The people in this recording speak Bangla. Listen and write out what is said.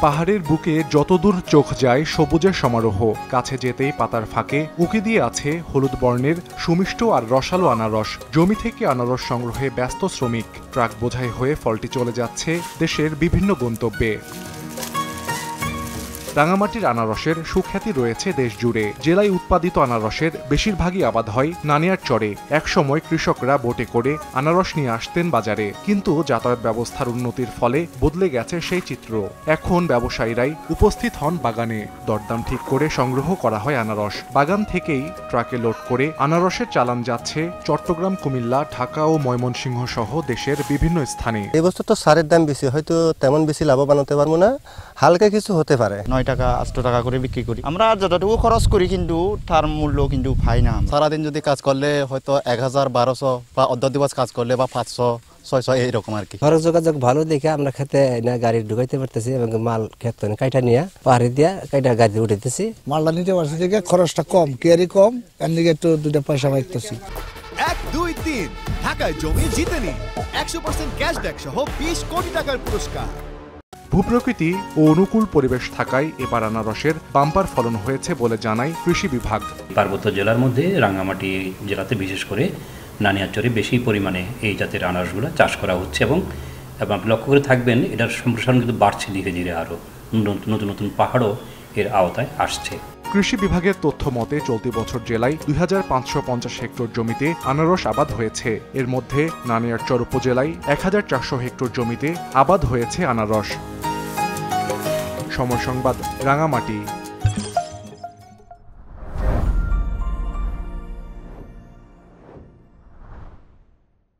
পাহাড়ের বুকে যতদূর চোখ যায় সবুজের সমারোহ, কাছে যেতেই পাতার ফাঁকে উকি দিয়ে আছে হলুদ বর্ণের সুমিষ্ট আর রসালো আনারস। জমি থেকে আনারস সংগ্রহে ব্যস্ত শ্রমিক, ট্রাক বোঝাই হয়ে ফলটি চলে যাচ্ছে দেশের বিভিন্ন গন্তব্যে। রাঙামাটির আনারসের সুখ্যাতি রয়েছে দেশ জুড়ে। জেলায় উৎপাদিত আনারসের বেশিরভাগই আবাদ হয় নানিয়ারচরে। একসময় কৃষকরা বোটে করে আনারস নিয়ে আসতেন বাজারে, কিন্তু যাতায়াত ব্যবস্থার উন্নতির ফলে বদলে গেছে সেই চিত্র। এখন ব্যবসায়ীরাই উপস্থিত হন বাগানে, দরদাম ঠিক করে সংগ্রহ করা হয় আনারস। বাগান থেকেই ট্রাকে লোড করে আনারসের চালান যাচ্ছে চট্টগ্রাম, কুমিল্লা, ঢাকা ও ময়মনসিংহ সহ দেশের বিভিন্ন স্থানে। এবছর তো সারের দাম বেশি, হয়তো তেমন বেশি লাভবান হতে পারবো না, হালকা কিছু হতে পারে। 9 টাকা 8 টাকা করে বিক্রি করি। আমরা যতটুকু খরচ করি কিন্তু তার মূল্য কিন্তু পাই না। সারাদিন যদি কাজ করলে হয়তো 1000, 1200 বা অর্ধ দিবস কাজ করলে বা 500, 600 এইরকম আর কি। সড়ক যোগাযোগ ভালো দেখে আমরা খেতে না গাড়ি ঢুকাইতে পারতেছি এবং মাল খেতে কাইটা নিয়ে পাহাড়ি দিয়া কাইটা গাড়ি উঠাইতেছি। মালটা নিতে পারছি দেখে খরচটা কম, কেয়ারি কম, এর দিকে একটু 2টা পয়সা পাইতেছি। 1, 2, 3 ঢাকায় জমি জিতে নিন 100% ক্যাশব্যাক সহ 20 কোটি টাকার পুরস্কার। ভূপ্রকৃতি ও অনুকূল পরিবেশ থাকায় এবার আনারসের বাম্পার ফলন হয়েছে বলে জানায় কৃষি বিভাগ। পার্বত্য জেলার মধ্যে রাঙ্গামাটি জেলাতে বিশেষ করে নানিয়ারচরে বেশি পরিমাণে এই জাতের আনারসগুলো চাষ করা হচ্ছে এবং আপনি লক্ষ্য করে থাকবেন এটার সম্প্রসারণ কিন্তু বাড়ছে ধীরে ধীরে, আরও নতুন নতুন পাহাড়ও এর আওতায় আসছে। কৃষি বিভাগের তথ্য মতে চলতি বছর জেলায় 2550 হেক্টর জমিতে আনারস আবাদ হয়েছে। এর মধ্যে নানিয়ারচর উপজেলায় 1400 হেক্টর জমিতে আবাদ হয়েছে আনারস। সময় সংবাদ, রাঙামাটি।